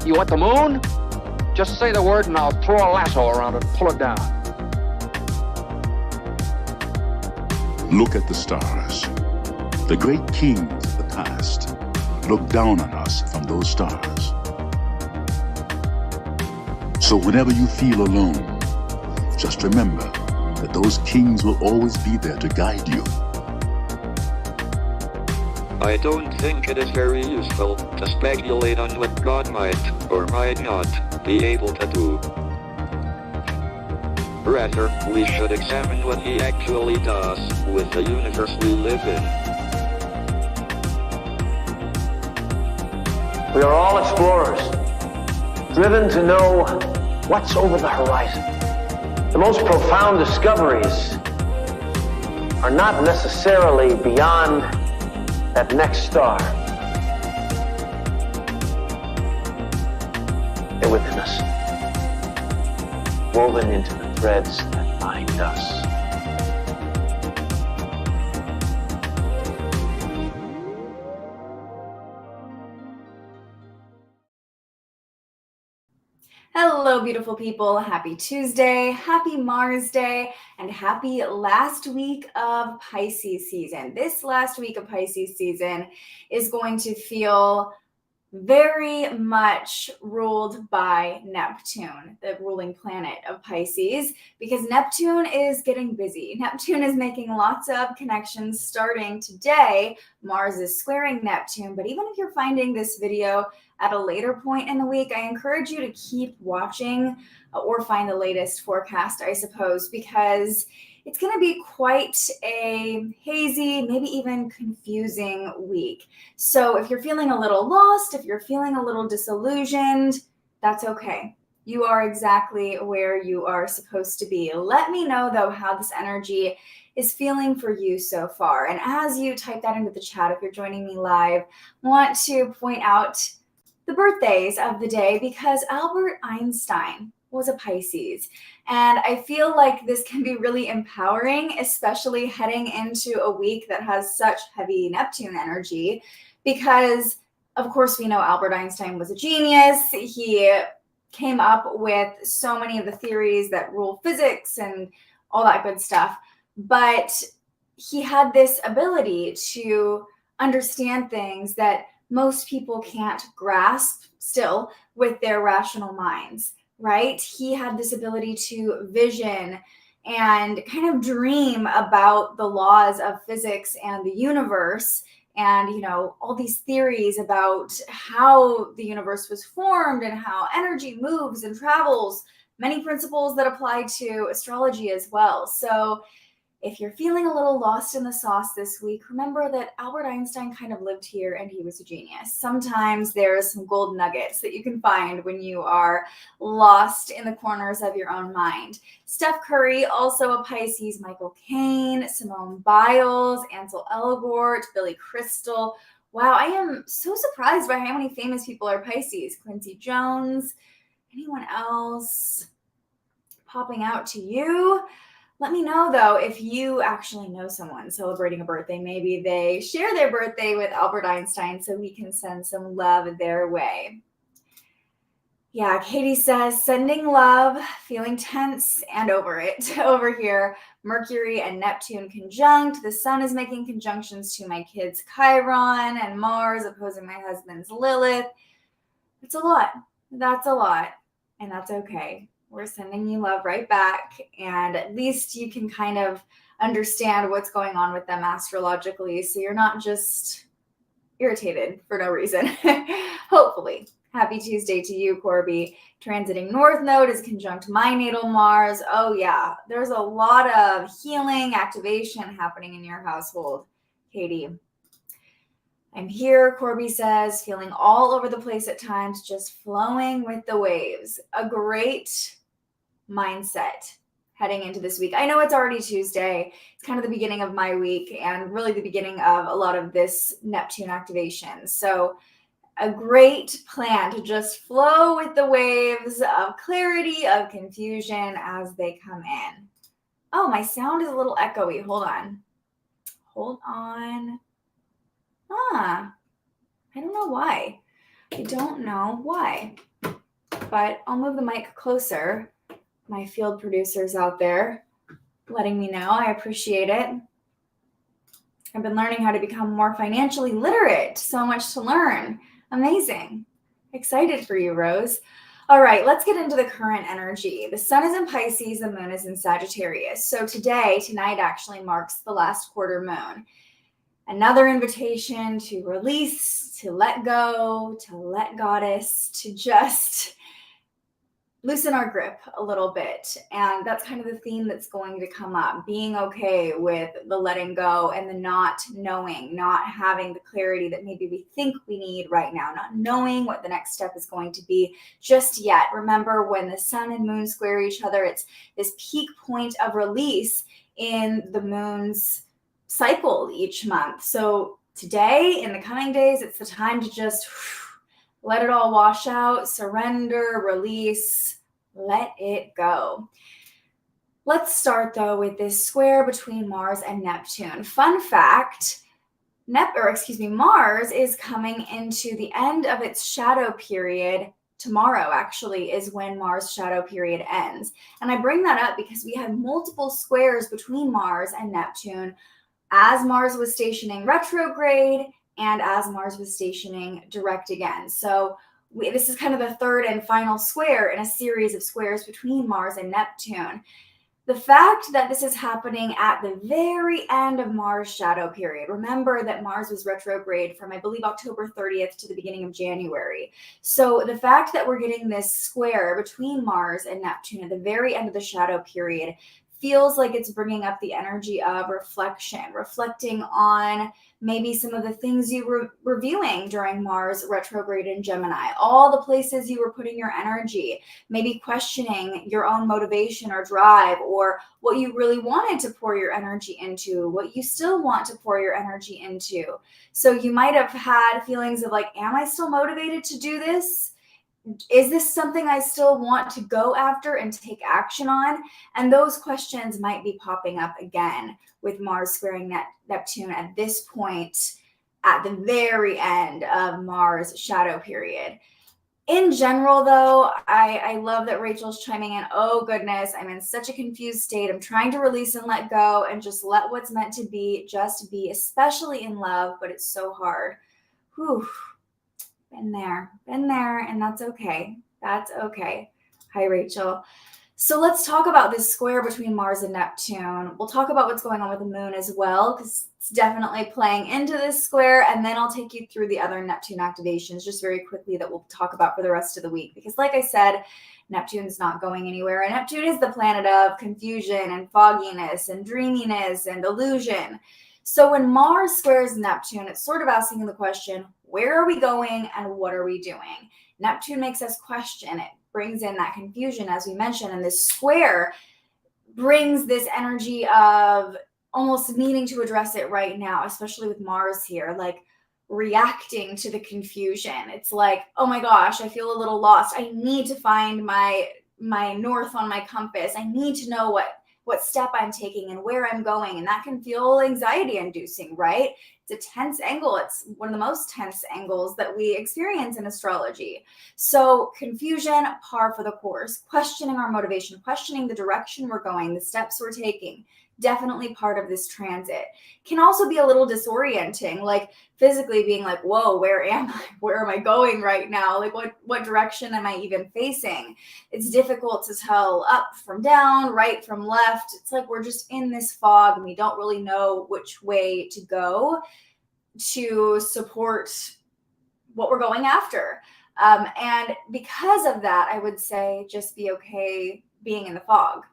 You want the moon? Just say the word and I'll throw a lasso around it and pull it down. Look at the stars. The great kings of the past look down on us from those stars. So whenever you feel alone, just remember that those kings will always be there to guide you. I don't think it is very useful to speculate on what God might or might not be able to do. Rather, we should examine what he actually does with the universe we live in. We are all explorers, driven to know what's over the horizon. The most profound discoveries are not necessarily beyond that next star. They're within us, woven into the threads that bind us. Hello, beautiful people. Happy Tuesday, happy Mars Day, and happy last week of Pisces season. This last week of Pisces season is going to feel very much ruled by Neptune, the ruling planet of Pisces, because Neptune is getting busy. Neptune is making lots of connections starting today. Mars is squaring Neptune, but even if you're finding this video at a later point in the week, I encourage you to keep watching or find the latest forecast, I suppose, because it's going to be quite a hazy, maybe even confusing week. So if you're feeling a little lost, if you're feeling a little disillusioned, that's okay. You are exactly where you are supposed to be. Let me know, though, how this energy is feeling for you so far. And as you type that into the chat, if you're joining me live, I want to point out the birthdays of the day because Albert Einstein was a Pisces. And I feel like this can be really empowering, especially heading into a week that has such heavy Neptune energy, because of course we know Albert Einstein was a genius. He came up with so many of the theories that rule physics and all that good stuff. But he had this ability to understand things that most people can't grasp still with their rational minds, right? He had this ability to vision and kind of dream about the laws of physics and the universe and, you know, all these theories about how the universe was formed and how energy moves and travels, many principles that apply to astrology as well. So if you're feeling a little lost in the sauce this week, remember that Albert Einstein kind of lived here and he was a genius. Sometimes there's some gold nuggets that you can find when you are lost in the corners of your own mind. Steph Curry, also a Pisces, Michael Caine, Simone Biles, Ansel Elgort, Billy Crystal. Wow, I am so surprised by how many famous people are Pisces. Quincy Jones, anyone else popping out to you? Let me know, though, if you actually know someone celebrating a birthday. Maybe they share their birthday with Albert Einstein so we can send some love their way. Yeah, Katie says, sending love, feeling tense and over it. Over here, Mercury and Neptune conjunct. The sun is making conjunctions to my kids' Chiron and Mars opposing my husband's Lilith. It's a lot. That's a lot. And that's okay. We're sending you love right back, and at least you can kind of understand what's going on with them astrologically, so you're not just irritated for no reason. Hopefully. Happy Tuesday to you, Corby. Transiting North Node is conjunct my natal Mars. Oh yeah, there's a lot of healing activation happening in your household, Katie. I'm here, Corby says, feeling all over the place at times, just flowing with the waves. A great mindset heading into this week. I know it's already Tuesday. It's kind of the beginning of my week and really the beginning of a lot of this Neptune activation. So a great plan to just flow with the waves of clarity, of confusion as they come in. Oh, my sound is a little echoey. Hold on. I don't know why. I don't know why, but I'll move the mic closer. My field producers out there letting me know. I appreciate it. I've been learning how to become more financially literate. So much to learn. Amazing. Excited for you, Rose. All right, let's get into the current energy. The sun is in Pisces, the moon is in Sagittarius. So tonight actually marks the last quarter moon. Another invitation to release, to let go, to let goddess, to just loosen our grip a little bit. And that's kind of the theme that's going to come up, being okay with the letting go and the not knowing, not having the clarity that maybe we think we need right now, not knowing what the next step is going to be just yet. Remember, when the sun and moon square each other, it's this peak point of release in the moon's cycle each month. So today, in the coming days, it's the time to just let it all wash out, surrender, release, let it go. Let's start though with this square between Mars and Neptune. Fun fact, Mars is coming into the end of its shadow period. Tomorrow actually is when Mars' shadow period ends. And I bring that up because we had multiple squares between Mars and Neptune as Mars was stationing retrograde and as Mars was stationing direct again. So this is kind of the third and final square in a series of squares between Mars and Neptune. The fact that this is happening at the very end of Mars' shadow period. Remember that Mars was retrograde from, I believe, October 30th to the beginning of January. So the fact that we're getting this square between Mars and Neptune at the very end of the shadow period feels like it's bringing up the energy of reflection, reflecting on maybe some of the things you were reviewing during Mars retrograde in Gemini, all the places you were putting your energy, maybe questioning your own motivation or drive, or what you really wanted to pour your energy into, what you still want to pour your energy into. So you might have had feelings of like, am I still motivated to do this? Is this something I still want to go after and take action on? And those questions might be popping up again with Mars squaring Neptune at this point, at the very end of Mars' shadow period. In general, though, I love that Rachel's chiming in. Oh, goodness, I'm in such a confused state. I'm trying to release and let go and just let what's meant to be just be, especially in love, but it's so hard. Whew. Been there, and that's okay. That's okay. Hi, Rachel. So let's talk about this square between Mars and Neptune. We'll talk about what's going on with the moon as well, because it's definitely playing into this square. And then I'll take you through the other Neptune activations just very quickly that we'll talk about for the rest of the week. Because like I said, Neptune's not going anywhere. And Neptune is the planet of confusion and fogginess and dreaminess and illusion. So when Mars squares Neptune, it's sort of asking the question, where are we going and what are we doing? Neptune makes us question. It brings in that confusion, as we mentioned, and this square brings this energy of almost needing to address it right now, especially with Mars here, like reacting to the confusion. It's like, oh my gosh, I feel a little lost. I need to find my north on my compass. I need to know what step I'm taking and where I'm going. And that can feel anxiety inducing, right? It's a tense angle. It's one of the most tense angles that we experience in astrology. So confusion, par for the course, questioning our motivation, questioning the direction we're going, the steps we're taking, definitely part of this transit. Can also be a little disorienting, like physically being like, whoa, where am I? Where am I going right now? Like what direction am I even facing? It's difficult to tell up from down, right from left. It's like we're just in this fog and we don't really know which way to go to support what we're going after. And because of that, I would say just be okay being in the fog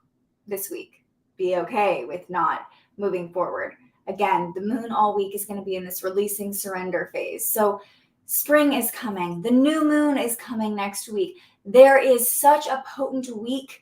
this week. Be okay with not moving forward. Again, the moon all week is going to be in this releasing surrender phase. So spring is coming. The new moon is coming next week. There is such a potent week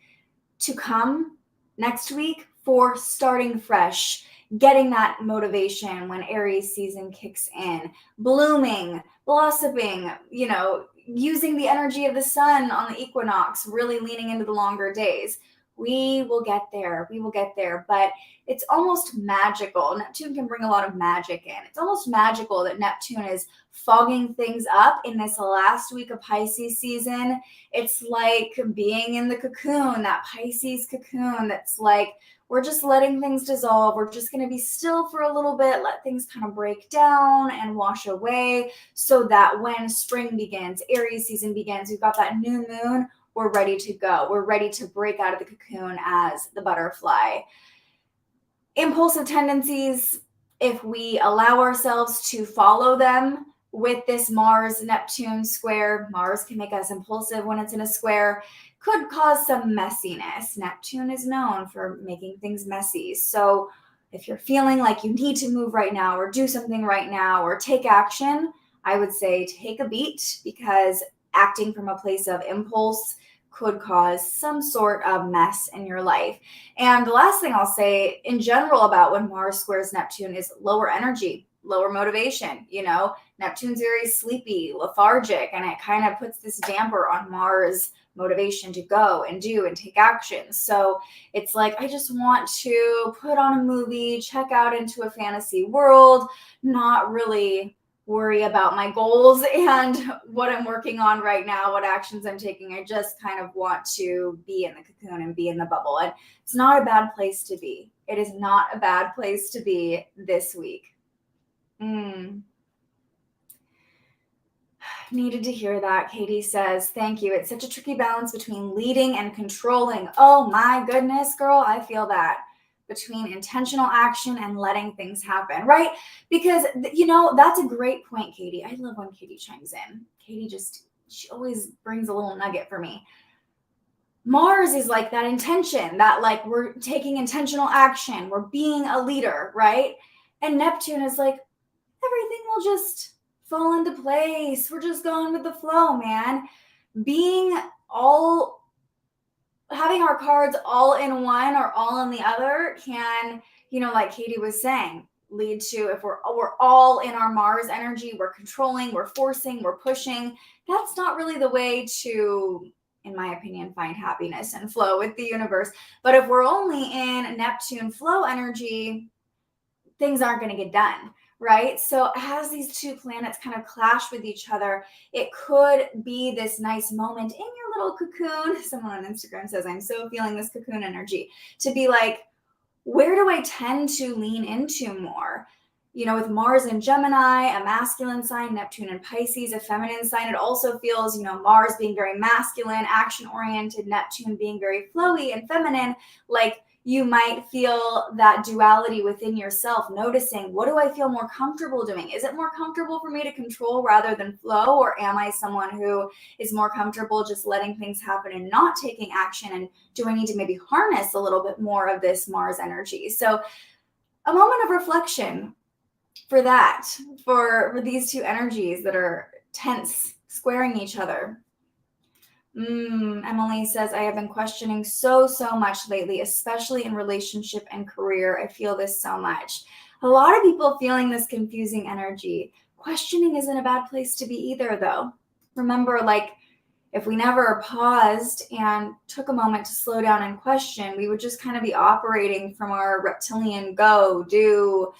to come next week for starting fresh, getting that motivation when Aries season kicks in, blooming, blossoming, using the energy of the sun on the equinox, really leaning into the longer days. We will get there. We will get there. But it's almost magical. Neptune can bring a lot of magic in. It's almost magical that Neptune is fogging things up in this last week of Pisces season. It's like being in the cocoon, that Pisces cocoon that's like, we're just letting things dissolve. We're just going to be still for a little bit, let things kind of break down and wash away so that when spring begins, Aries season begins, we've got that new moon, we're ready to go. We're ready to break out of the cocoon as the butterfly. Impulsive tendencies, if we allow ourselves to follow them with this Mars-Neptune square, Mars can make us impulsive when it's in a square, could cause some messiness. Neptune is known for making things messy. So if you're feeling like you need to move right now or do something right now or take action, I would say take a beat, because acting from a place of impulse could cause some sort of mess in your life. And the last thing I'll say in general about when Mars squares Neptune is lower energy, lower motivation. You know, Neptune's very sleepy, lethargic, and it kind of puts this damper on Mars' motivation to go and do and take action. So it's like, I just want to put on a movie, check out into a fantasy world, not really worry about my goals and what I'm working on right now, what actions I'm taking. I just kind of want to be in the cocoon and be in the bubble. And it's not a bad place to be. It is not a bad place to be this week. Needed to hear that. Katie says, thank you. It's such a tricky balance between leading and controlling. Oh my goodness, girl. I feel that. Between intentional action and letting things happen, right? Because, you know, that's a great point, Katie. I love when Katie chimes in. Katie she always brings a little nugget for me. Mars is like that intention, that like we're taking intentional action. We're being a leader, right? And Neptune is like, everything will just fall into place. We're just going with the flow, man. Having our cards all in one or all in the other can, you know, like Katie was saying, lead to, if we're all in our Mars energy, we're controlling, we're forcing, we're pushing. That's not really the way to, in my opinion, find happiness and flow with the universe. But if we're only in Neptune flow energy, things aren't going to get done, right? So as these two planets kind of clash with each other, it could be this nice moment in your little cocoon. Someone on Instagram says, I'm so feeling this cocoon energy, to be like, where do I tend to lean into more? You know, with Mars in Gemini, a masculine sign, Neptune in Pisces, a feminine sign, it also feels, you know, Mars being very masculine, action-oriented, Neptune being very flowy and feminine, like you might feel that duality within yourself, noticing, what do I feel more comfortable doing? Is it more comfortable for me to control rather than flow? Or am I someone who is more comfortable just letting things happen and not taking action? And do I need to maybe harness a little bit more of this Mars energy? So a moment of reflection for that, for these two energies that are tense, squaring each other. Emily says, I have been questioning so much lately, especially in relationship and career. I feel this so much. A lot of people feeling this confusing energy. Questioning isn't a bad place to be either, though. Remember, like, if we never paused and took a moment to slow down and question, we would just kind of be operating from our reptilian go, do,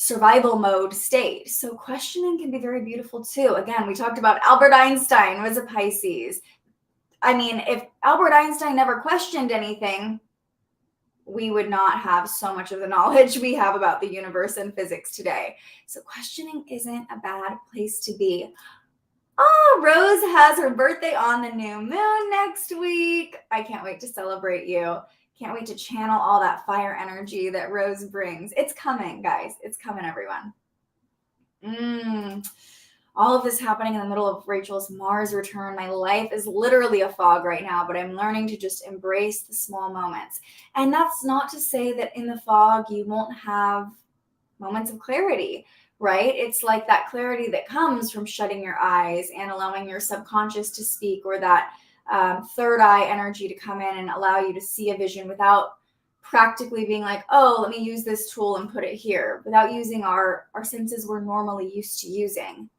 survival mode state. So questioning can be very beautiful too. Again, we talked about Albert Einstein was a Pisces. I mean, if Albert Einstein never questioned anything, we would not have so much of the knowledge we have about the universe and physics today. So questioning isn't a bad place to be. Oh, Rose has her birthday on the new moon next week. I can't wait to celebrate you. Can't wait to channel all that fire energy that Rose brings. It's coming, guys. It's coming, everyone. All of this happening in the middle of Rachel's Mars return. My life is literally a fog right now, but I'm learning to just embrace the small moments. And that's not to say that in the fog, you won't have moments of clarity, right? It's like that clarity that comes from shutting your eyes and allowing your subconscious to speak, or that third eye energy to come in and allow you to see a vision without practically being like, oh, let me use this tool and put it here, without using our senses we're normally used to using.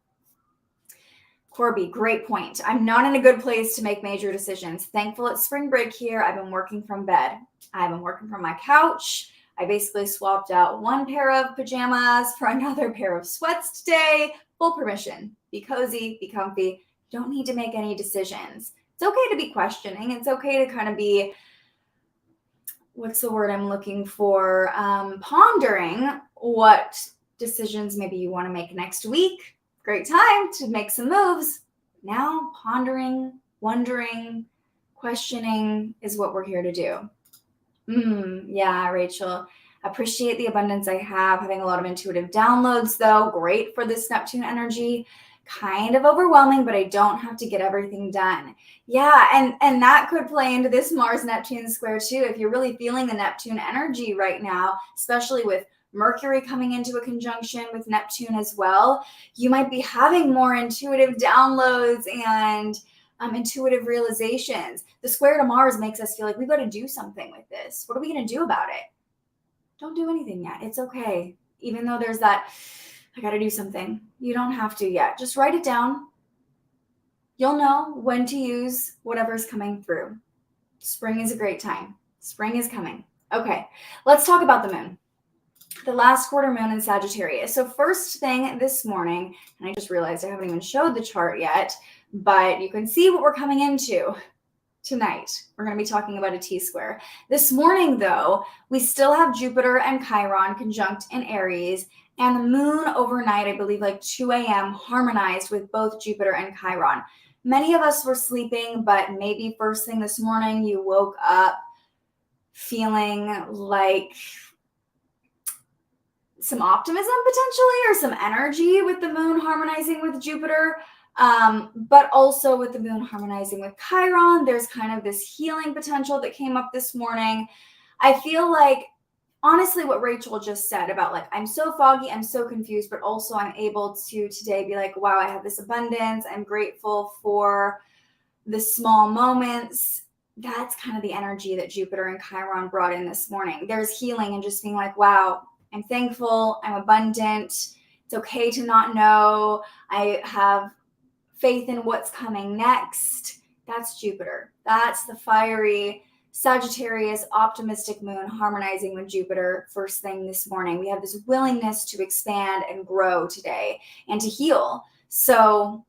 Corby, great point. I'm not in a good place to make major decisions. Thankful it's spring break here. I've been working from bed. I've been working from my couch. I basically swapped out one pair of pajamas for another pair of sweats today. Full permission. Be cozy, be comfy. Don't need to make any decisions. It's okay to be questioning. It's okay to kind of be, what's the word I'm looking for? Pondering what decisions maybe you want to make next week. Great time to make some moves. Now, pondering, wondering, questioning is what we're here to do. Yeah, Rachel. Appreciate the abundance I have. Having a lot of intuitive downloads, though. Great for this Neptune energy. Kind of overwhelming, but I don't have to get everything done. Yeah, and that could play into this Mars-Neptune square, too. If you're really feeling the Neptune energy right now, especially with Mercury coming into a conjunction with Neptune as well, you might be having more intuitive downloads and intuitive realizations. The square to Mars makes us feel like we've got to do something with this. What are we going to do about it? Don't do anything yet. It's okay. Even though there's that, I got to do something. You don't have to yet. Just write it down. You'll know when to use whatever's coming through. Spring is a great time. Spring is coming. Okay, let's talk about the moon. The last quarter moon in Sagittarius. So first thing this morning, and I just realized I haven't even showed the chart yet, but you can see what we're coming into tonight. We're going to be talking about a T-square. This morning, though, we still have Jupiter and Chiron conjunct in Aries, and the moon overnight, I believe like 2 a.m., harmonized with both Jupiter and Chiron. Many of us were sleeping, but maybe first thing this morning, you woke up feeling like some optimism potentially, or some energy with the moon harmonizing with Jupiter. But also with the moon harmonizing with Chiron, there's kind of this healing potential that came up this morning. I feel like, honestly, what Rachel just said about like, I'm so foggy, I'm so confused, but also I'm able to today be like, wow, I have this abundance. I'm grateful for the small moments. That's kind of the energy that Jupiter and Chiron brought in this morning. There's healing and just being like, wow, I'm thankful, I'm abundant. It's okay to not know. I have faith in what's coming next. That's Jupiter. That's the fiery Sagittarius optimistic moon harmonizing with Jupiter first thing this morning. We have this willingness to expand and grow today and to heal. So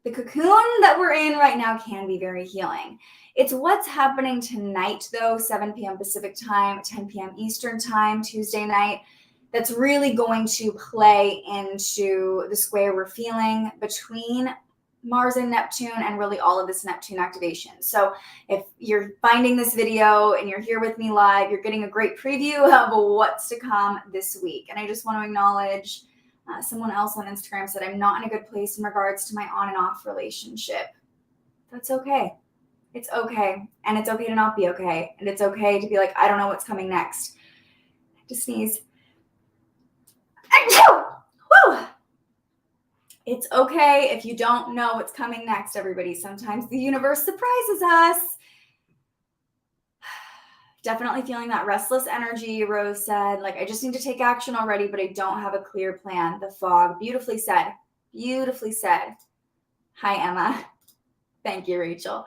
the cocoon that we're in right now can be very healing. It's what's happening tonight, though, 7 p.m. Pacific time, 10 p.m. Eastern time, Tuesday night, that's really going to play into the square we're feeling between Mars and Neptune and really all of this Neptune activation. So if you're finding this video and you're here with me live, you're getting a great preview of what's to come this week. And I just want to acknowledge someone else on Instagram said, I'm not in a good place in regards to my on and off relationship. That's okay. It's okay. And it's okay to not be okay. And it's okay to be like, I don't know what's coming next. To sneeze. Woo! It's okay if you don't know what's coming next, everybody. Sometimes the universe surprises us. Definitely feeling that restless energy, Rose said. Like, I just need to take action already, but I don't have a clear plan. The fog. Beautifully said. Beautifully said. Hi, Emma. Thank you, Rachel.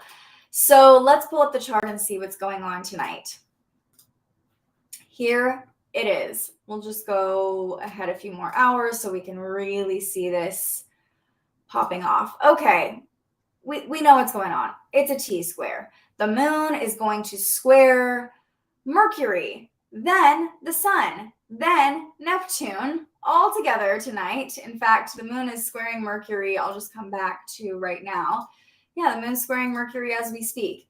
So let's pull up the chart and see what's going on tonight. Here it is. We'll just go ahead a few more hours so we can really see this popping off. Okay, we know what's going on. It's a T-square. The moon is going to square Mercury, then the sun, then Neptune, all together tonight. In fact, the moon is squaring Mercury. I'll just come back to right now. Yeah, the moon's squaring Mercury as we speak.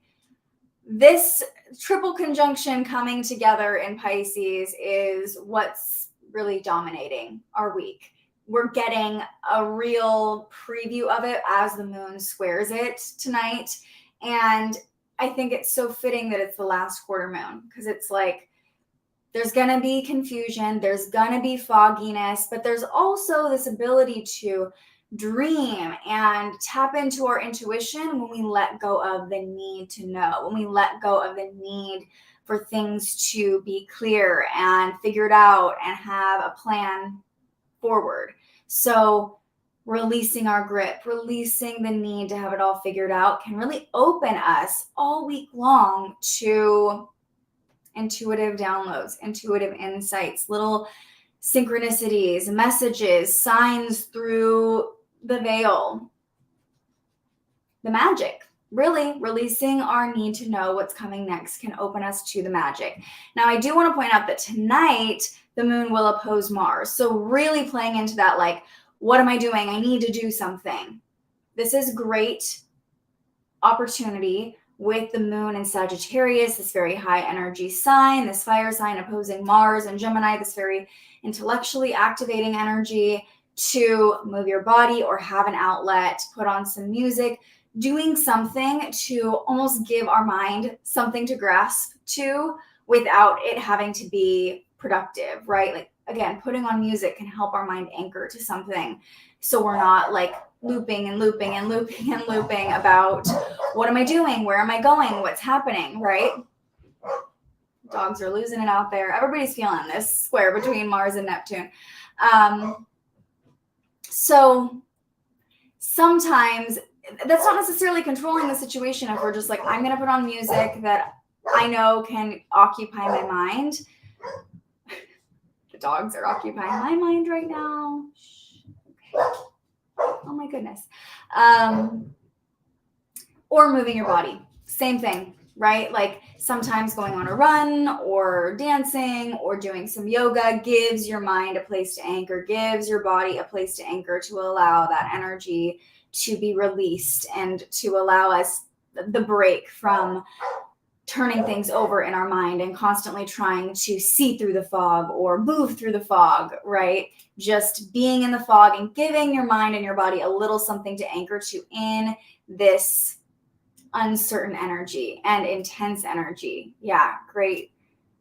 This triple conjunction coming together in Pisces is what's really dominating our week. We're getting a real preview of it as the moon squares it tonight. And I think it's so fitting that it's the last quarter moon, because it's like there's going to be confusion, there's going to be fogginess, but there's also this ability to dream and tap into our intuition when we let go of the need to know, when we let go of the need for things to be clear and figured out and have a plan forward. So releasing our grip, releasing the need to have it all figured out can really open us all week long to intuitive downloads, intuitive insights, little synchronicities, messages, signs through the veil, the magic. Really, releasing our need to know what's coming next can open us to the magic. Now, I do want to point out that tonight, the moon will oppose Mars. So really playing into that, like, what am I doing? I need to do something. This is great opportunity with the moon in Sagittarius, this very high energy sign, this fire sign opposing Mars and Gemini, this very intellectually activating energy, to move your body or have an outlet, put on some music, doing something to almost give our mind something to grasp to without it having to be productive, right? Like, again, putting on music can help our mind anchor to something, so we're not like looping and looping and looping and looping about what am I doing? Where am I going? What's happening, right? Dogs are losing it out there. Everybody's feeling this square between Mars and Neptune. So sometimes that's not necessarily controlling the situation if we're just like, I'm going to put on music that I know can occupy my mind. The dogs are occupying my mind right now. Okay. Oh my goodness. Or moving your body. Same thing, right? Like sometimes going on a run or dancing or doing some yoga gives your mind a place to anchor, gives your body a place to anchor, to allow that energy to be released and to allow us the break from turning things over in our mind and constantly trying to see through the fog or move through the fog, right? Just being in the fog and giving your mind and your body a little something to anchor to in this uncertain energy and intense energy. Yeah, great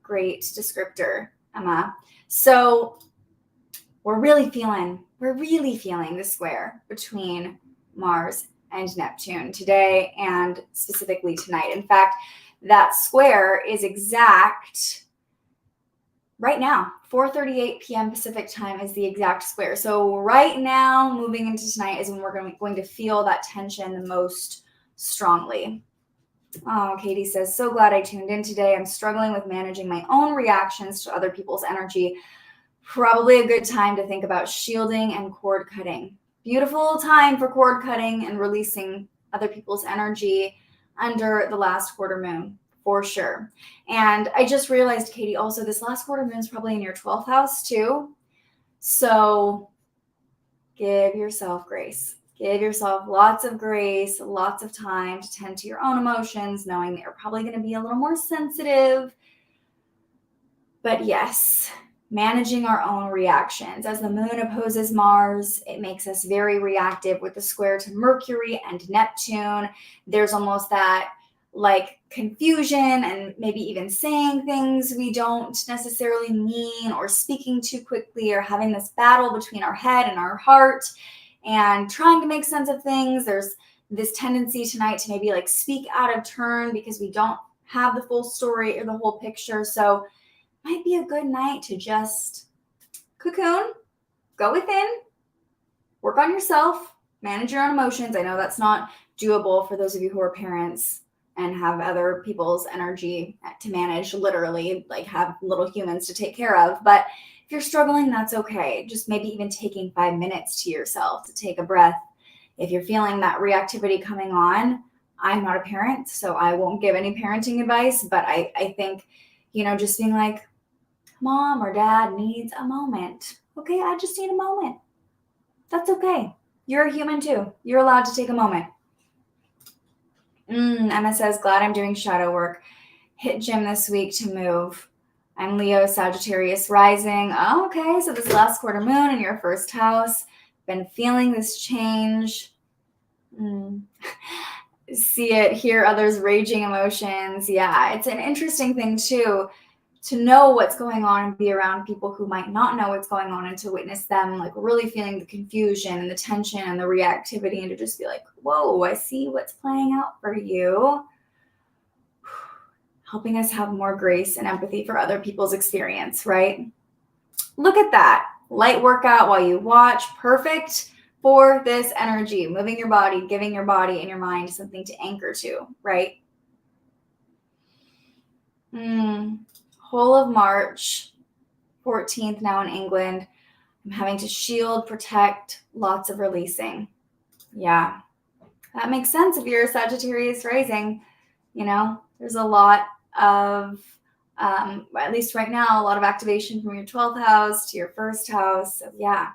descriptor, Emma. So we're really feeling the square between Mars and Neptune today, and specifically tonight. In fact, that square is exact right now. 4:38 p.m. Pacific time is the exact square. So right now, moving into tonight, is when we're going to feel that tension the most strongly. Oh, Katie says, so glad I tuned in today. I'm struggling with managing my own reactions to other people's energy. Probably a good time to think about shielding and cord cutting. Beautiful time for cord cutting and releasing other people's energy under the last quarter moon, for sure. And I just realized, Katie, also this last quarter moon is probably in your 12th house too. So give yourself grace. Give yourself lots of grace, lots of time to tend to your own emotions, knowing that you're probably going to be a little more sensitive. But yes, managing our own reactions. As the moon opposes Mars, it makes us very reactive with the square to Mercury and Neptune. There's almost that like confusion and maybe even saying things we don't necessarily mean, or speaking too quickly, or having this battle between our head and our heart and trying to make sense of things. There's this tendency tonight to maybe like speak out of turn because we don't have the full story or the whole picture. So might be a good night to just cocoon, go within, work on yourself, manage your own emotions. I know that's not doable for those of you who are parents and have other people's energy to manage, literally, like have little humans to take care of. But if you're struggling, that's okay. Just maybe even taking 5 minutes to yourself to take a breath. If you're feeling that reactivity coming on, I'm not a parent, so I won't give any parenting advice, but I think, just being like, mom or dad needs a moment. Okay, I just need a moment. That's okay. You're a human too. You're allowed to take a moment. Emma says, glad I'm doing shadow work. Hit gym this week to move. I'm Leo, Sagittarius rising. Oh, okay, so this last quarter moon in your first house. Been feeling this change. See it, hear others' raging emotions. Yeah, it's an interesting thing too, to know what's going on and be around people who might not know what's going on, and to witness them like really feeling the confusion and the tension and the reactivity, and to just be like, whoa, I see what's playing out for you. Helping us have more grace and empathy for other people's experience, right? Look at that. Light workout while you watch. Perfect for this energy, moving your body, giving your body and your mind something to anchor to, right? Whole of March, 14th now in England. I'm having to shield, protect, lots of releasing. Yeah, that makes sense if you're a Sagittarius rising. You know, there's a lot of, at least right now, a lot of activation from your 12th house to your first house. So yeah.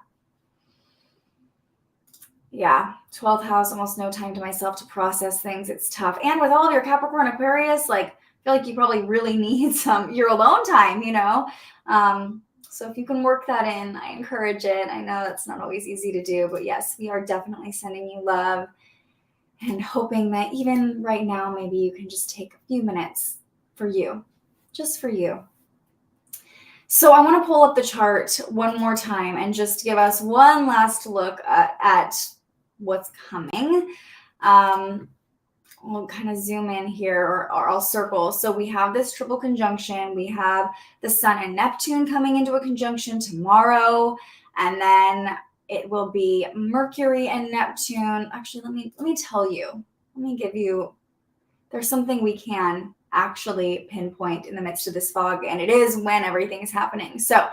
Yeah, 12th house, almost no time to myself to process things. It's tough. And with all of your Capricorn, Aquarius, like, I feel like you probably really need your alone time, you know? So if you can work that in, I encourage it. I know that's not always easy to do, but yes, we are definitely sending you love and hoping that even right now, maybe you can just take a few minutes for you, just for you. So I want to pull up the chart one more time and just give us one last look at what's coming. We'll kind of zoom in here, or I'll circle. So we have this triple conjunction. We have the Sun and Neptune coming into a conjunction tomorrow, and then it will be Mercury and Neptune. Actually, let me tell you. Let me give you. There's something we can actually pinpoint in the midst of this fog, and it is when everything is happening. So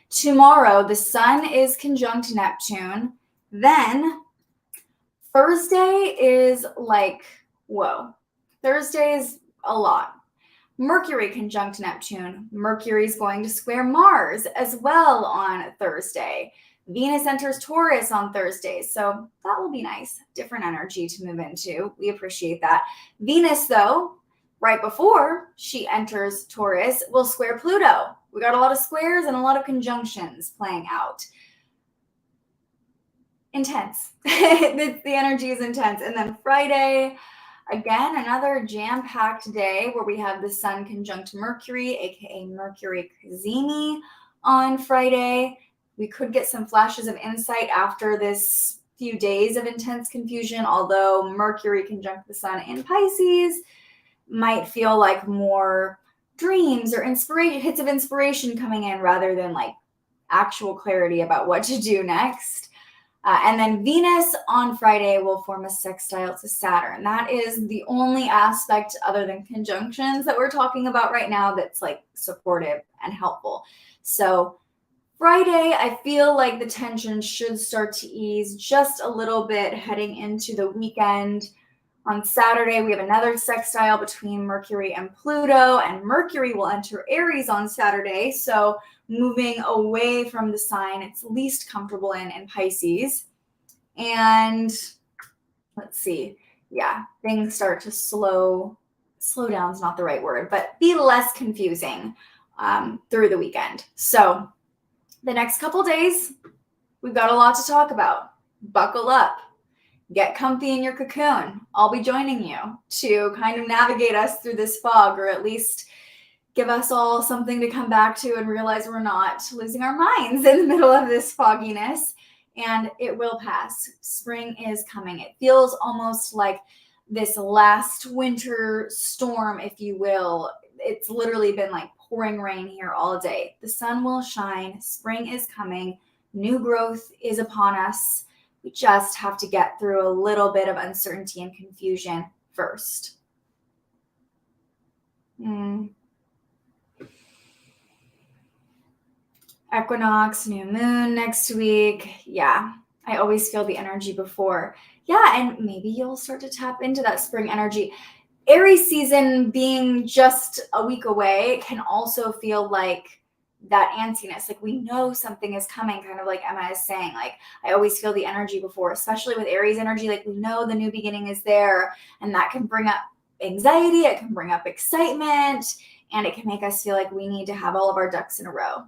tomorrow, the Sun is conjunct Neptune. Then Thursday is like, whoa. Thursday is a lot. Mercury conjunct Neptune. Mercury is going to square Mars as well on Thursday. Venus enters Taurus on Thursday, so that will be nice. Different energy to move into. We appreciate that. Venus, though, right before she enters Taurus, will square Pluto. We got a lot of squares and a lot of conjunctions playing out. Intense. The energy is intense. And then Friday, again, another jam-packed day where we have the Sun conjunct Mercury, aka Mercury Cazimi on Friday. We could get some flashes of insight after this few days of intense confusion, although Mercury conjunct the Sun in Pisces might feel like more dreams or inspiration, hits of inspiration coming in rather than like actual clarity about what to do next. And then Venus on Friday will form a sextile to Saturn. That is the only aspect other than conjunctions that we're talking about right now that's like supportive and helpful. So Friday, I feel like the tension should start to ease just a little bit heading into the weekend. On Saturday, we have another sextile between Mercury and Pluto, and Mercury will enter Aries on Saturday. So moving away from the sign it's least comfortable in Pisces. And let's see. Yeah, things start to slow down is not the right word, but be less confusing through the weekend. So the next couple days, we've got a lot to talk about. Buckle up. Get comfy in your cocoon. I'll be joining you to kind of navigate us through this fog, or at least give us all something to come back to and realize we're not losing our minds in the middle of this fogginess. And it will pass. Spring is coming. It feels almost like this last winter storm, if you will. It's literally been like pouring rain here all day. The sun will shine. Spring is coming. New growth is upon us. We just have to get through a little bit of uncertainty and confusion first. Equinox, new moon next week. Yeah, I always feel the energy before. Yeah, and maybe you'll start to tap into that spring energy. Aries season being just a week away can also feel like that antsiness, like we know something is coming, kind of like Emma is saying. Like I always feel the energy before, especially with Aries energy, like we know the new beginning is there, and that can bring up anxiety, it can bring up excitement, and it can make us feel like we need to have all of our ducks in a row.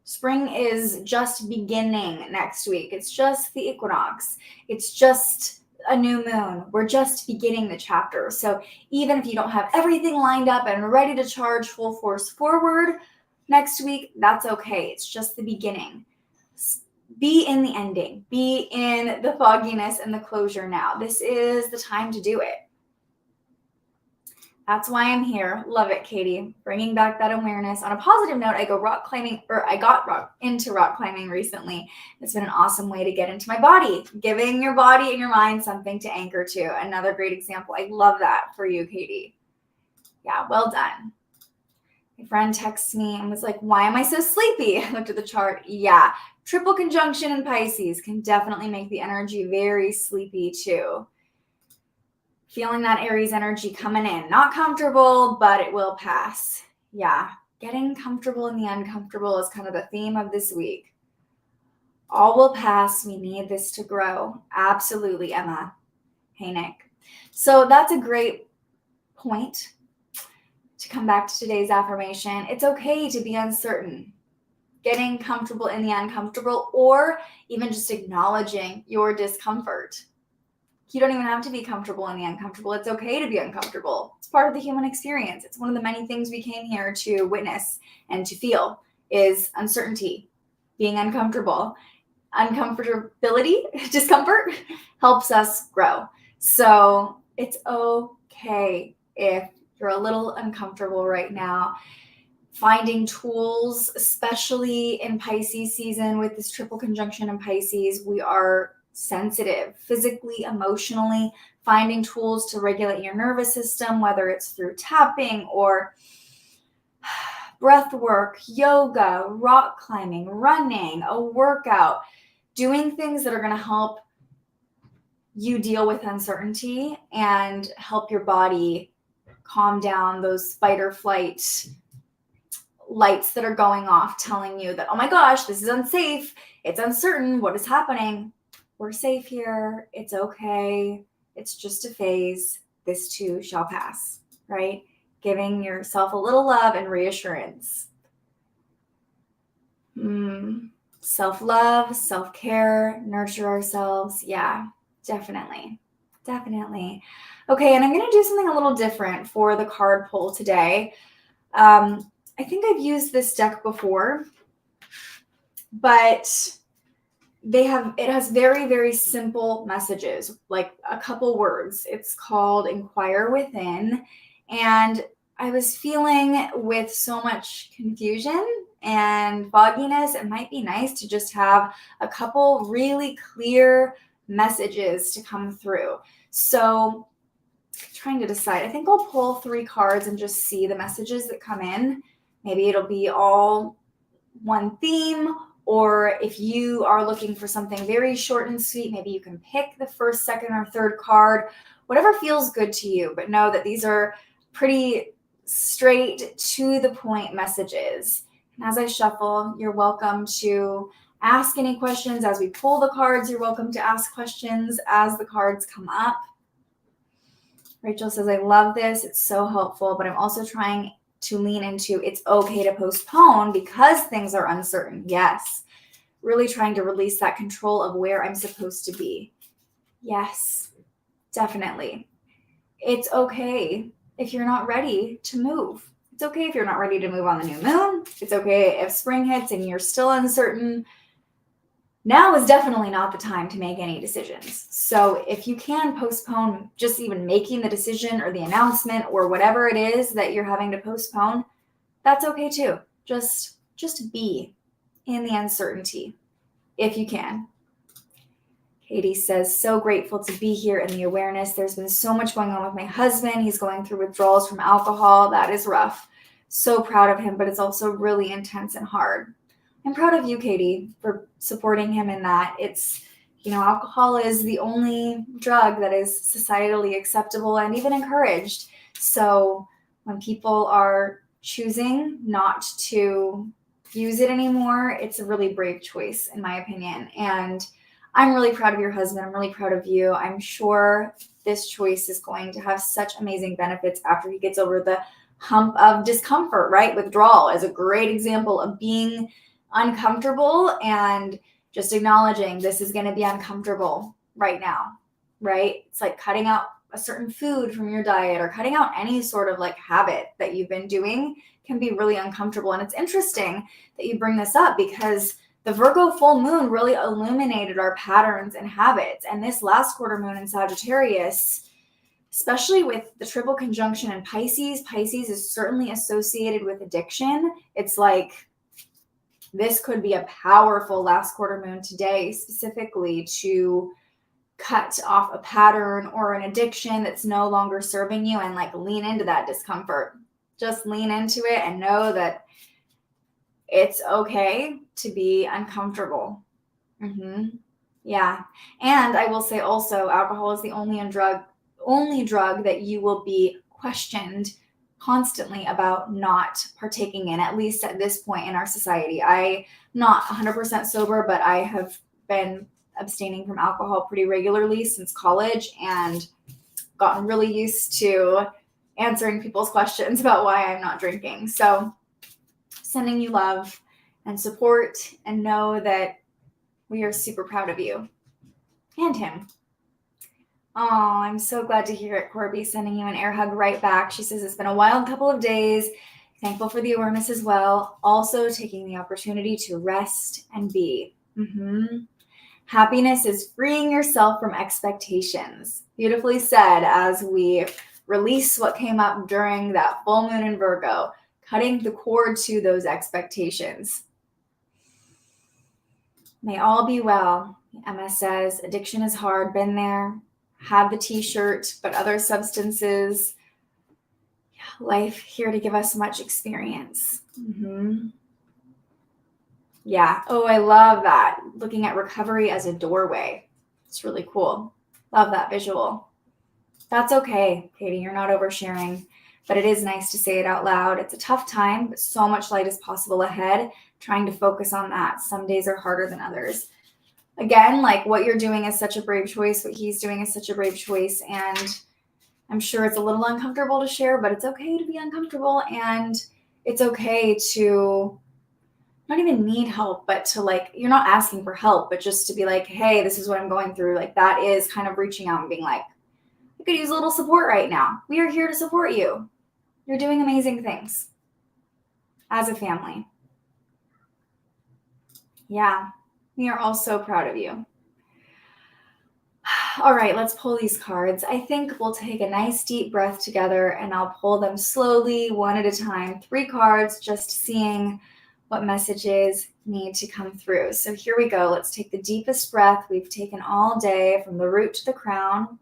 Spring is just beginning next week. It's just the equinox. It's just a new moon. We're just beginning the chapter. So even if you don't have everything lined up and ready to charge full force forward next week, that's okay. It's just the beginning. Be in the ending. Be in the fogginess and the closure now. This is the time to do it. That's why I'm here. Love it, Katie. Bringing back that awareness. On a positive note, I got into rock climbing recently. It's been an awesome way to get into my body, giving your body and your mind something to anchor to. Another great example. I love that for you, Katie. Yeah, well done. My friend texted me and was like, why am I so sleepy? I looked at the chart. Yeah, triple conjunction in Pisces can definitely make the energy very sleepy too. Feeling that Aries energy coming in. Not comfortable, but it will pass. Yeah, getting comfortable in the uncomfortable is kind of the theme of this week. All will pass. We need this to grow. Absolutely, Emma. Hey, Nick. So that's a great point to come back to today's affirmation. It's okay to be uncertain. Getting comfortable in the uncomfortable, or even just acknowledging your discomfort. You don't even have to be comfortable in the uncomfortable. It's okay to be uncomfortable. It's part of the human experience. It's one of the many things we came here to witness and to feel is uncertainty, being uncomfortable. Uncomfortability, discomfort helps us grow. So it's okay if you're a little uncomfortable right now. Finding tools, especially in Pisces season with this triple conjunction in Pisces, we are sensitive, physically, emotionally, finding tools to regulate your nervous system, whether it's through tapping or breath work, yoga, rock climbing, running, a workout, doing things that are going to help you deal with uncertainty and help your body calm down those fight or flight lights that are going off telling you that, oh my gosh, this is unsafe. It's uncertain. What is happening? We're safe here. It's okay. It's just a phase. This too shall pass, right? Giving yourself a little love and reassurance. Self-love, self-care, nurture ourselves. Yeah, definitely. Definitely. Okay, and I'm going to do something a little different for the card pull today. I think I've used this deck before, but it has very, very simple messages, like a couple words. It's called Inquire Within. And I was feeling with so much confusion and fogginess, it might be nice to just have a couple really clear messages to come through. So trying to decide, I think I'll pull 3 cards and just see the messages that come in. Maybe it'll be all one theme, or if you are looking for something very short and sweet, maybe you can pick the first, second, or third card, whatever feels good to you. But know that these are pretty straight to the point messages. And as I shuffle, you're welcome to ask any questions. As we pull the cards, you're welcome to ask questions as the cards come up. Rachel says, I love this. It's so helpful, but I'm also trying to lean into it's okay to postpone because things are uncertain. Yes. Really trying to release that control of where I'm supposed to be. Yes, definitely. It's okay if you're not ready to move. It's okay if you're not ready to move on the new moon. It's okay if spring hits and you're still uncertain. Now is definitely not the time to make any decisions. So if you can postpone just even making the decision or the announcement or whatever it is that you're having to postpone, that's okay too. Just be in the uncertainty if you can. Katie says, so grateful to be here in the awareness. There's been so much going on with my husband. He's going through withdrawals from alcohol. That is rough. So proud of him, but it's also really intense and hard. I'm proud of you, Katie, for supporting him in that. It's, alcohol is the only drug that is societally acceptable and even encouraged. So when people are choosing not to use it anymore, it's a really brave choice, in my opinion. And I'm really proud of your husband. I'm really proud of you. I'm sure this choice is going to have such amazing benefits after he gets over the hump of discomfort, right? Withdrawal is a great example of being uncomfortable and just acknowledging this is going to be uncomfortable right now, right? It's like cutting out a certain food from your diet or cutting out any sort of like habit that you've been doing can be really uncomfortable. And it's interesting that you bring this up because the Virgo full moon really illuminated our patterns and habits. And this last quarter moon in Sagittarius especially with the triple conjunction in Pisces. Pisces is certainly associated with addiction. It's like this could be a powerful last quarter moon today, specifically to cut off a pattern or an addiction that's no longer serving you and like lean into that discomfort. Just lean into it and know that it's okay to be uncomfortable. Yeah. And I will say also, alcohol is the only drug that you will be questioned constantly about not partaking in, at least at this point in our society. I'm not 100% sober, but I have been abstaining from alcohol pretty regularly since college and gotten really used to answering people's questions about why I'm not drinking. So sending you love and support, and know that we are super proud of you and him. Oh, I'm so glad to hear it, Corby. Sending you an air hug right back. She says, it's been a wild couple of days. Thankful for the awareness as well. Also taking the opportunity to rest and be. Happiness is freeing yourself from expectations. Beautifully said, as we release what came up during that full moon in Virgo, cutting the cord to those expectations. May all be well. Emma says, addiction is hard. Been there. Have the t-shirt, but other substances. Life here to give us much experience. Yeah. Oh, I love that. Looking at recovery as a doorway. It's really cool. Love that visual. That's okay, Katie. You're not oversharing, but it is nice to say it out loud. It's a tough time, but so much light is possible ahead. Trying to focus on that. Some days are harder than others. Again, like what you're doing is such a brave choice. What he's doing is such a brave choice. And I'm sure it's a little uncomfortable to share, but it's okay to be uncomfortable. And it's okay to not even need help, but to like, you're not asking for help, but just to be like, hey, this is what I'm going through. Like that is kind of reaching out and being like, I could use a little support right now. We are here to support you. You're doing amazing things as a family. Yeah. We are all so proud of you. All right, let's pull these cards. I think we'll take a nice deep breath together and I'll pull them slowly, one at a time. 3 cards, just seeing what messages need to come through. So here we go. Let's take the deepest breath we've taken all day from the root to the crown.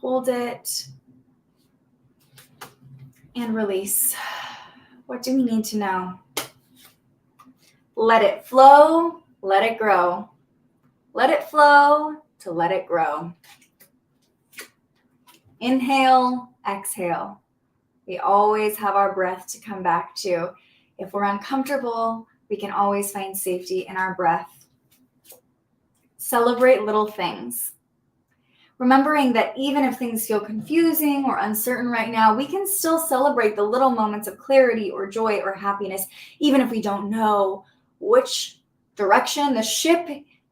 Hold it and release. What do we need to know? Let it flow, let it grow. Let it flow to let it grow. Inhale, exhale. We always have our breath to come back to. If we're uncomfortable, we can always find safety in our breath. Celebrate little things. Remembering that even if things feel confusing or uncertain right now, we can still celebrate the little moments of clarity or joy or happiness, even if we don't know which direction the ship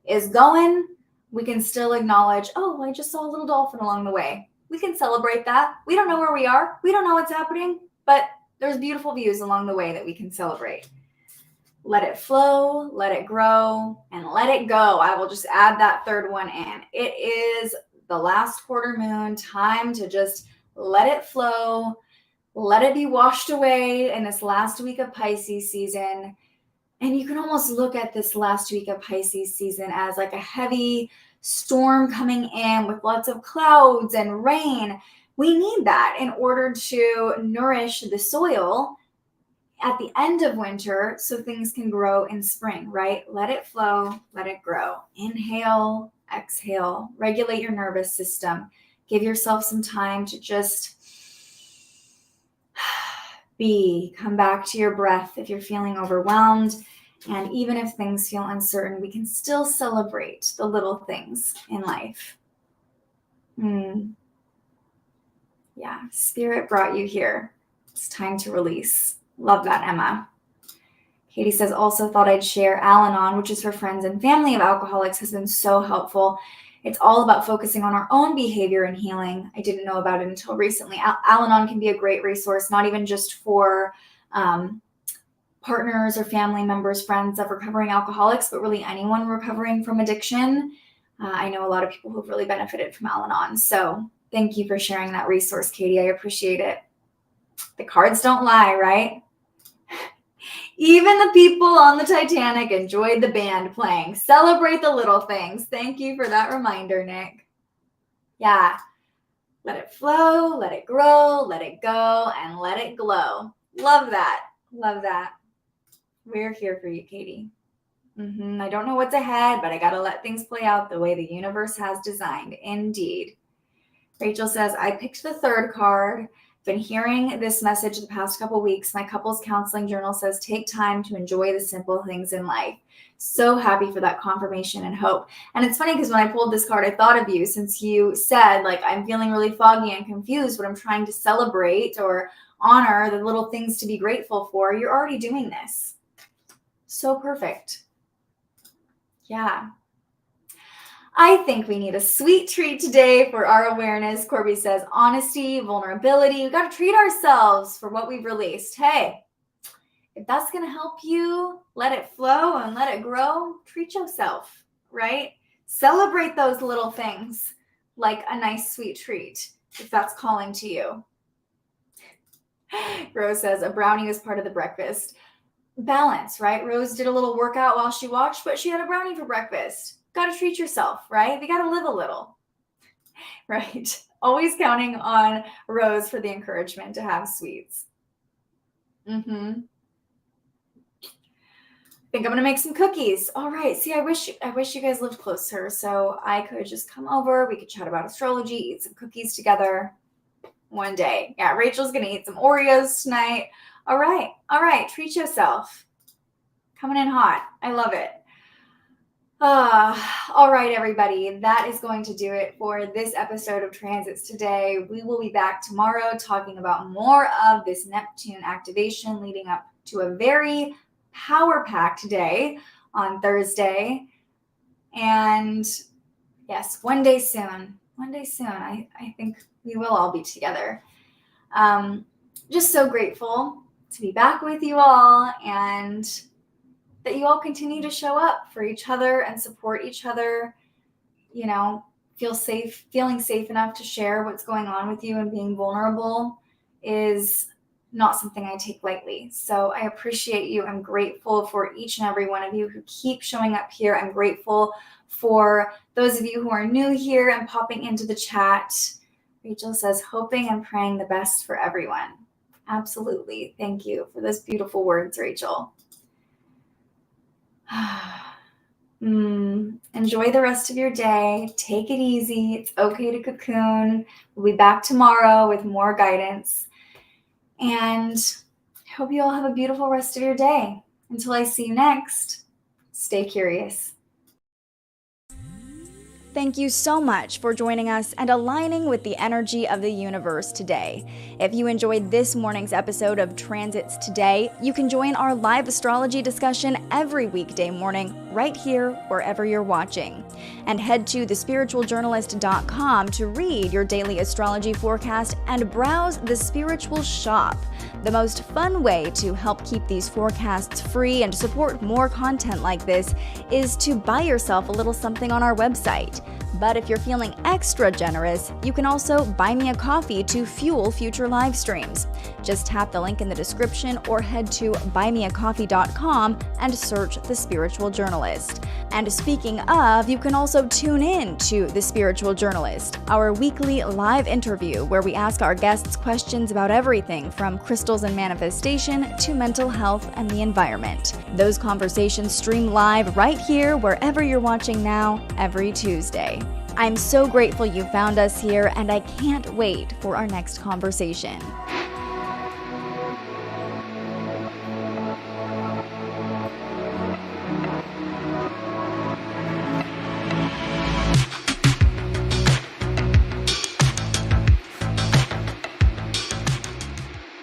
is going. We can still acknowledge, oh, I just saw a little dolphin along the way. We can celebrate that. We don't know where we are. We don't know what's happening, but there's beautiful views along the way that we can celebrate. Let it flow, let it grow, and let it go. I will just add that third one in. It is the last quarter moon, time to just let it flow, let it be washed away in this last week of Pisces season. And you can almost look at this last week of Pisces season as like a heavy storm coming in with lots of clouds and rain. We need that in order to nourish the soil at the end of winter so things can grow in spring, right? Let it flow, let it grow. Inhale, exhale, regulate your nervous system. Give yourself some time to just be. Come back to your breath if you're feeling overwhelmed. And even if things feel uncertain, we can still celebrate the little things in life. Yeah, Spirit brought you here. It's time to release. Love that, Emma. Katie says, also thought I'd share Al-Anon, which is for friends and family of alcoholics, has been so helpful. It's all about focusing on our own behavior and healing. I didn't know about it until recently. Al-Anon can be a great resource, not even just for partners or family members, friends of recovering alcoholics, but really anyone recovering from addiction. I know a lot of people who've really benefited from Al-Anon. So thank you for sharing that resource, Katie. I appreciate it. The cards don't lie, right? Even the people on the Titanic enjoyed the band playing. Celebrate the little things. Thank you for that reminder, Nick. Yeah. Let it flow, let it grow, let it go, and let it glow. Love that. Love that. We're here for you, Katie. I don't know what's ahead, but I got to let things play out the way the universe has designed. Indeed. Rachel says, I picked the third card. Been hearing this message the past couple weeks. My couples counseling journal says, take time to enjoy the simple things in life. So happy for that confirmation and hope. And it's funny because when I pulled this card, I thought of you since you said, like, I'm feeling really foggy and confused, but I'm trying to celebrate or honor the little things to be grateful for. You're already doing this. So perfect. Yeah. I think we need a sweet treat today for our awareness. Corby says, honesty, vulnerability. We got to treat ourselves for what we've released. Hey, if that's going to help you let it flow and let it grow, treat yourself, right? Celebrate those little things like a nice sweet treat if that's calling to you. Rose says, a brownie is part of the breakfast. Balance, right? Rose did a little workout while she watched, but she had a brownie for breakfast. Got to treat yourself, right? We got to live a little, right? Always counting on Rose for the encouragement to have sweets. I think I'm going to make some cookies. All right. See, I wish you guys lived closer so I could just come over. We could chat about astrology, eat some cookies together one day. Yeah, Rachel's going to eat some Oreos tonight. All right. All right. Treat yourself. Coming in hot. I love it. All right, everybody. That is going to do it for this episode of Transits today. We will be back tomorrow talking about more of this Neptune activation leading up to a very power-packed day on Thursday. And yes, one day soon. I think we will all be together. Just so grateful to be back with you all and that you all continue to show up for each other and support each other, you know, feeling safe enough to share what's going on with you and being vulnerable is not something I take lightly. So I appreciate you. I'm grateful for each and every one of you who keep showing up here. I'm grateful for those of you who are new here and popping into the chat. Rachel says, hoping and praying the best for everyone. Absolutely. Thank you for those beautiful words, Rachel. Enjoy the rest of your day. Take it easy. It's okay to cocoon. We'll be back tomorrow with more guidance. And I hope you all have a beautiful rest of your day. Until I see you next, stay curious. Thank you so much for joining us and aligning with the energy of the universe today. If you enjoyed this morning's episode of Transits Today, you can join our live astrology discussion every weekday morning right here wherever you're watching. And head to thespiritualjournalist.com to read your daily astrology forecast and browse the Spiritual Shop. The most fun way to help keep these forecasts free and support more content like this is to buy yourself a little something on our website. But if you're feeling extra generous, you can also buy me a coffee to fuel future live streams. Just tap the link in the description or head to buymeacoffee.com and search The Spiritual Journalist. And speaking of, you can also tune in to The Spiritual Journalist, our weekly live interview where we ask our guests questions about everything from crystals and manifestation to mental health and the environment. Those conversations stream live right here wherever you're watching now every Tuesday. I'm so grateful you found us here, and I can't wait for our next conversation.